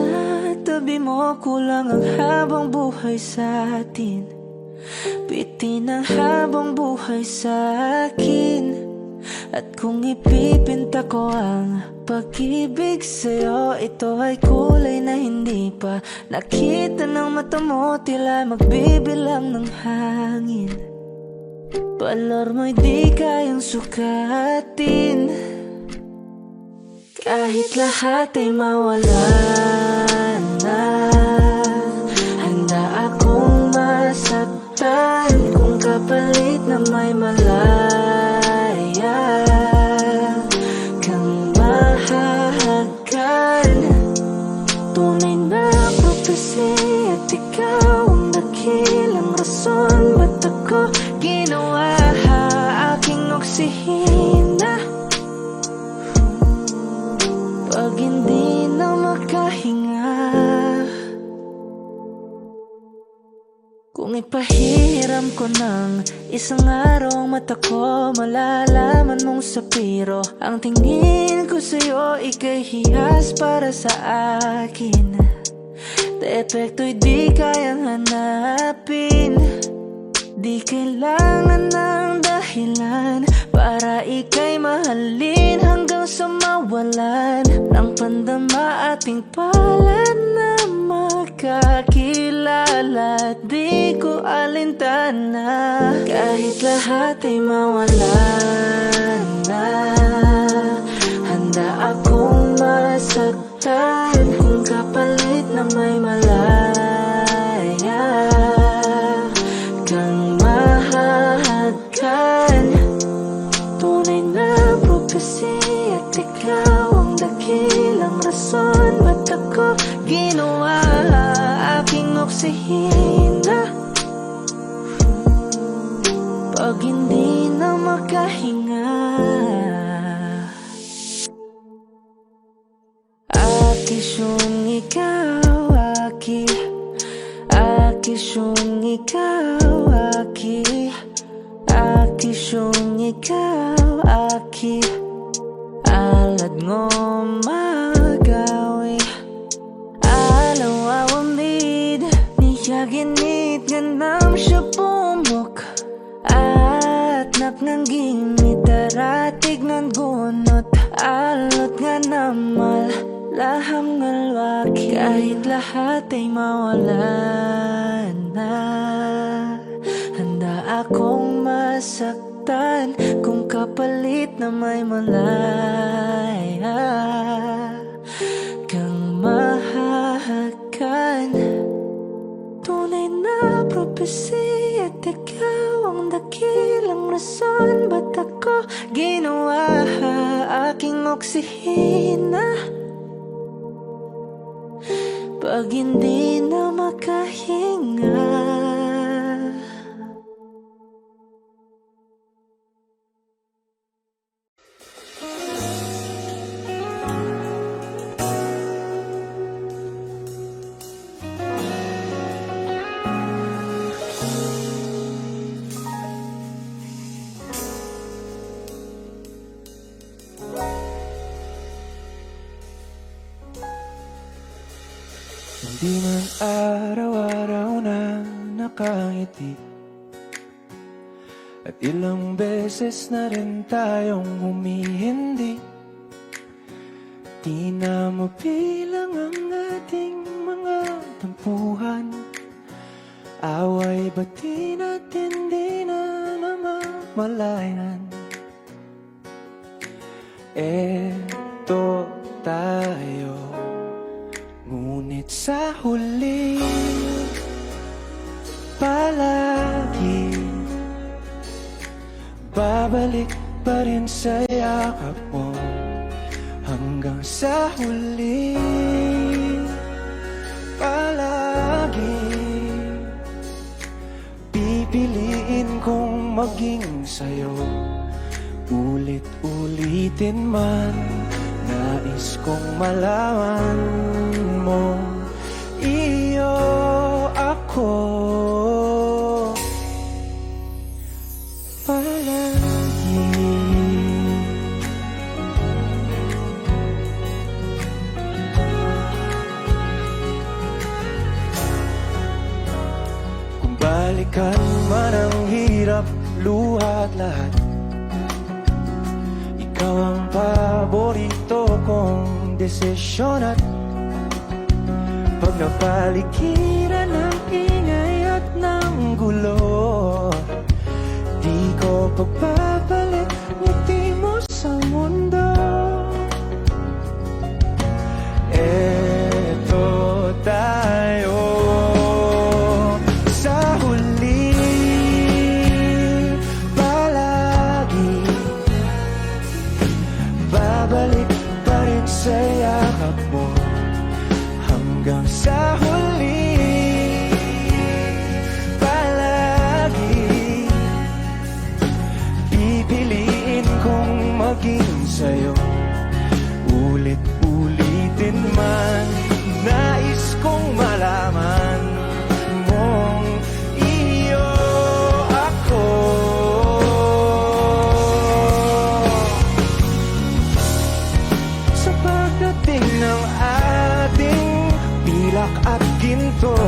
tabi mo kulang ang habang buhay sa atin, bitin ang habang buhay sa akin. At kung ipipinta ko ang pag-ibig sa'yo, ito ay kulay na hindi pa nakita ng mata mo, tila magbibilang ng hangin. Valor mo'y di kayang sukatin, kahit lahat ay mawala na. Handa akong masaktan kung kapalit na may malaya kang mahahagan. Tunay na prophecy at ikaw ang dakilang rason ba't ako ginawa aking oksihina. Pag hindi na makahinga, kung ipahiram ko ng isang araw ang mata ko, malalaman mong sapiro ang tingin ko sa'yo, ika'y hiyas para sa akin. Depekto'y di kayang hanapin, di kailangan ng dahilan para ika'y mahalin hanggang sa mawalan ng pandama ating palad na magkakilala. Di ko alintana kahit lahat ay mawalan na. Handa akong masaktan kung kapalit na may malaya kang mahahagan. Tunay na prophecy at ikaw ang dakilang rason ba't ako ginawa aking oksihina. Pag hindi na makahinga, akisyong ikaw, akisyong ikaw, akisyong ikaw, alad ngo magawi alaw awamid niyaginit ganam siya pumok at naknangging itaratig ng gunot alot nga namal laham ngalwaki. Kahit lahat ay mawalan na, handa akong masaktan kung kapalit na may malaya kang mahahagan. Tunay na prophecy at ikaw ang dakilang rason ba't ako ginawa aking oksihina. Pag hindi na makahinga, Hindi man araw-araw na nakangiti, at ilang beses na rin tayong humihindi. Di na mabilang ang ating mga tampuhan, away bati natin di na namamalayan. Eto tayo, ngunit sa huli palagi babalik pa rin sa yakap mo. Hanggang sa huli palagi pipiliin kong maging sa'yo. Ulit-ulitin man, nais kong malaman mo, iyo ako palagi. balikan man ang hirap, luha at lahat. Ikaw ang paborito kong desisyon at pag napaligiran ng ingay at ng gulo, di ko pagpapalit ngiti mo sa mundo. Eto tayo sa huli, palagi babalik pa rin sa yakap mo. Hanggang sa huli, palagi pipiliin kong maging sa'yo. Ulit-ulitin man, nais kong malaman mong iyo ako. Sa pagdating ng ating pilak at ginto,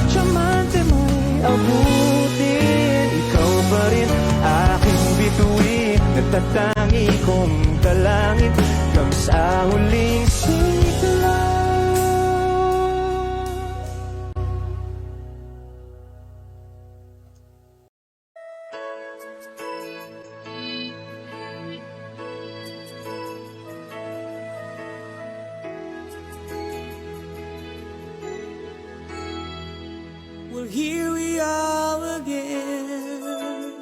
diamante mo'y abutin. Ikaw pa rin aking bituin, nagtatangi kong dalangin hanggang sa huling sigla. Well, here we are again.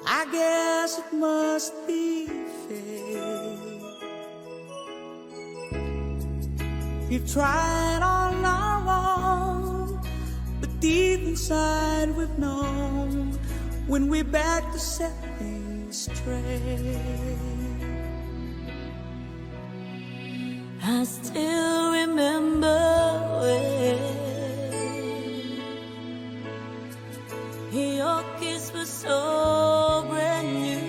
I guess it must be fate. We've tried on our own, but deep inside we've known when we're back to set things straight. I still remember when your kiss was so brand new.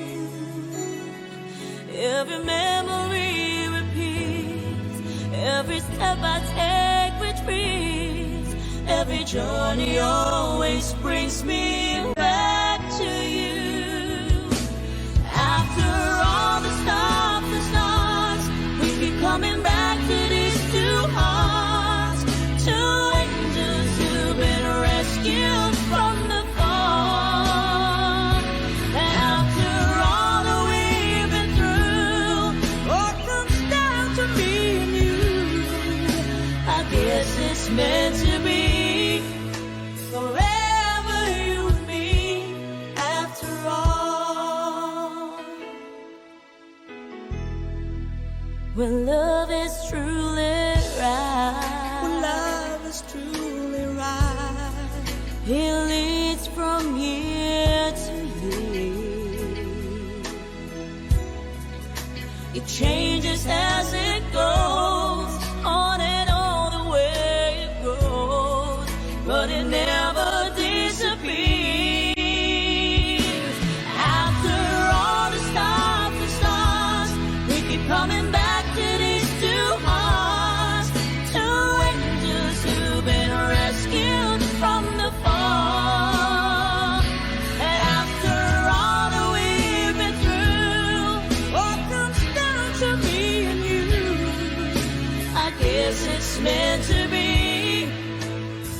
Every memory repeats, every step I take retreats, every journey always brings me back to you. After all the stops and starts, we keep coming back to these two hearts, two angels who've been rescued from the fall. After all that we've been through, all comes down to me and you. I guess it's meant to be forever, you and me. After all, when love is truly right, when love is truly right, it leads from year to year. It changes as it goes, on and on the way it goes, but it never disappears. After all the stops and starts, we keep coming back to these two hearts, two angels who've been rescued from the fall. And after all that we've been through, all comes down to me and you. I guess it's meant to be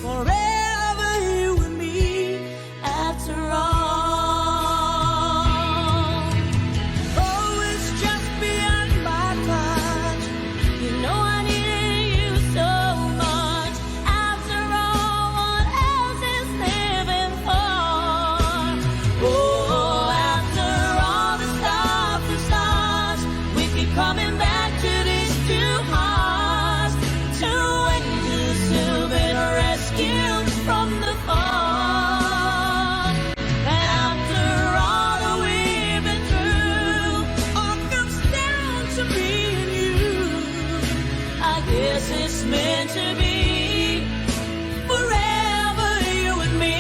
forever, you and me. After all, oh, it's just beyond my touch. You know I needed you so much. After all, what else is living for? Oh, after all the stops and starts, we keep coming back to these two hearts, two angels who've been rescued from the fall. And after all that we've been through, all comes down to me and you. I guess it's meant to be forever, you and me.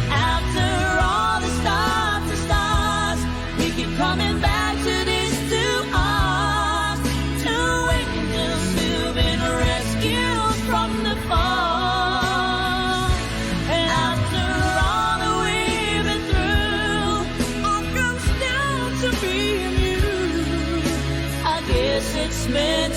After all the stops and starts, we keep coming back to these two hearts, two angels who've been rescued from the fall. been